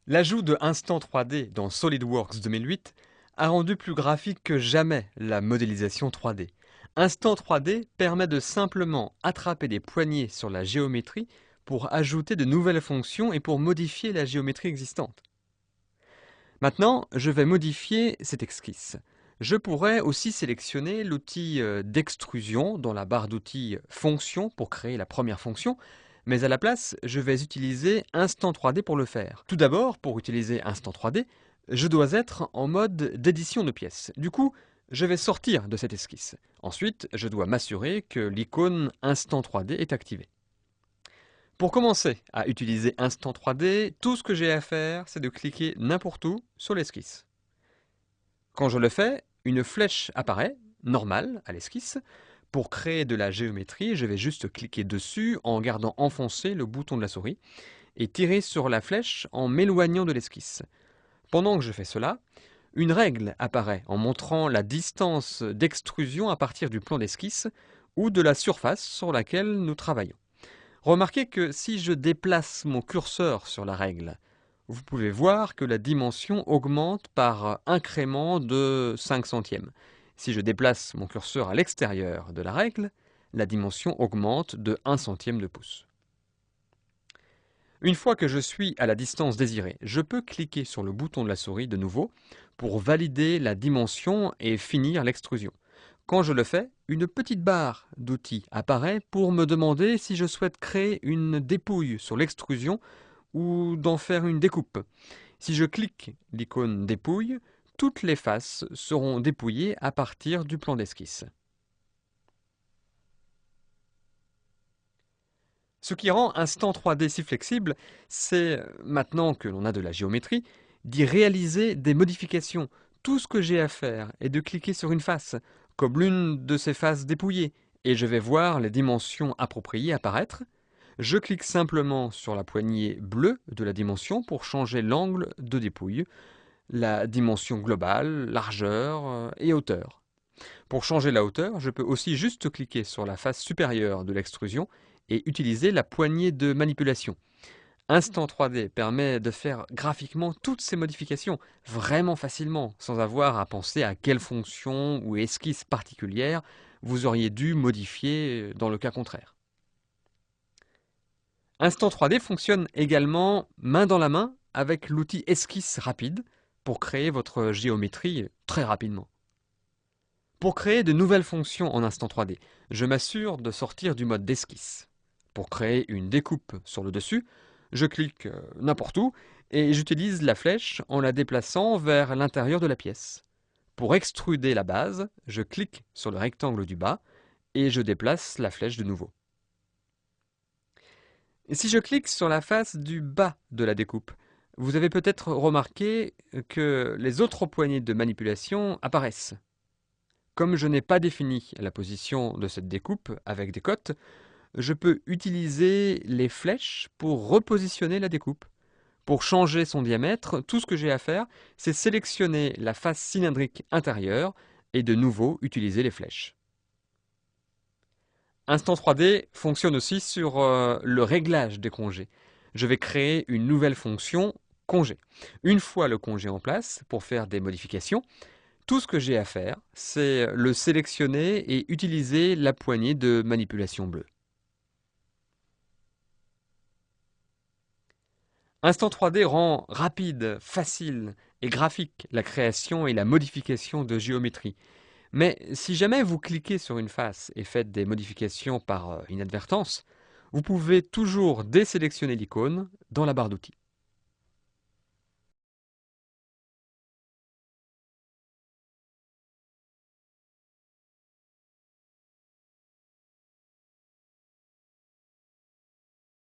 L'ajout de Instant 3D dans SolidWorks 2008 a rendu plus graphique que jamais la modélisation 3D. Instant 3D permet de simplement attraper des poignées sur la géométrie pour ajouter de nouvelles fonctions et pour modifier la géométrie existante. Maintenant, je vais modifier cette esquisse. Je pourrais aussi sélectionner l'outil d'extrusion dans la barre d'outils Fonction pour créer la première fonction, mais à la place, je vais utiliser Instant 3D pour le faire. Tout d'abord, pour utiliser Instant 3D, je dois être en mode d'édition de pièces. Du coup, je vais sortir de cette esquisse. Ensuite, je dois m'assurer que l'icône Instant 3D est activée. Pour commencer à utiliser Instant 3D, tout ce que j'ai à faire, c'est de cliquer n'importe où sur l'esquisse. Quand je le fais, une flèche apparaît, normale, à l'esquisse. Pour créer de la géométrie, je vais juste cliquer dessus en gardant enfoncé le bouton de la souris et tirer sur la flèche en m'éloignant de l'esquisse. Pendant que je fais cela, une règle apparaît en montrant la distance d'extrusion à partir du plan d'esquisse ou de la surface sur laquelle nous travaillons. Remarquez que si je déplace mon curseur sur la règle, vous pouvez voir que la dimension augmente par incrément de 5 centièmes. Si je déplace mon curseur à l'extérieur de la règle, la dimension augmente de 1 centième de pouce. Une fois que je suis à la distance désirée, je peux cliquer sur le bouton de la souris de nouveau pour valider la dimension et finir l'extrusion. Quand je le fais, une petite barre d'outils apparaît pour me demander si je souhaite créer une dépouille sur l'extrusion ou d'en faire une découpe. Si je clique l'icône dépouille, toutes les faces seront dépouillées à partir du plan d'esquisse. Ce qui rend Instant 3D si flexible, c'est, maintenant que l'on a de la géométrie, d'y réaliser des modifications. Tout ce que j'ai à faire est de cliquer sur une face, comme l'une de ces faces dépouillées, et je vais voir les dimensions appropriées apparaître. Je clique simplement sur la poignée bleue de la dimension pour changer l'angle de dépouille, la dimension globale, largeur et hauteur. Pour changer la hauteur, je peux aussi juste cliquer sur la face supérieure de l'extrusion et utiliser la poignée de manipulation. Instant 3D permet de faire graphiquement toutes ces modifications vraiment facilement, sans avoir à penser à quelle fonction ou esquisse particulière vous auriez dû modifier dans le cas contraire. Instant 3D fonctionne également main dans la main avec l'outil Esquisse rapide pour créer votre géométrie très rapidement. Pour créer de nouvelles fonctions en Instant 3D, je m'assure de sortir du mode d'esquisse. Pour créer une découpe sur le dessus, je clique n'importe où et j'utilise la flèche en la déplaçant vers l'intérieur de la pièce. Pour extruder la base, je clique sur le rectangle du bas et je déplace la flèche de nouveau. Et si je clique sur la face du bas de la découpe, vous avez peut-être remarqué que les autres poignées de manipulation apparaissent. Comme je n'ai pas défini la position de cette découpe avec des cotes, je peux utiliser les flèches pour repositionner la découpe. Pour changer son diamètre, tout ce que j'ai à faire, c'est sélectionner la face cylindrique intérieure et de nouveau utiliser les flèches. Instant 3D fonctionne aussi sur le réglage des congés. Je vais créer une nouvelle fonction congé. Une fois le congé en place, pour faire des modifications, tout ce que j'ai à faire, c'est le sélectionner et utiliser la poignée de manipulation bleue. Instant 3D rend rapide, facile et graphique la création et la modification de géométrie. Mais si jamais vous cliquez sur une face et faites des modifications par inadvertance, vous pouvez toujours désélectionner l'icône dans la barre d'outils.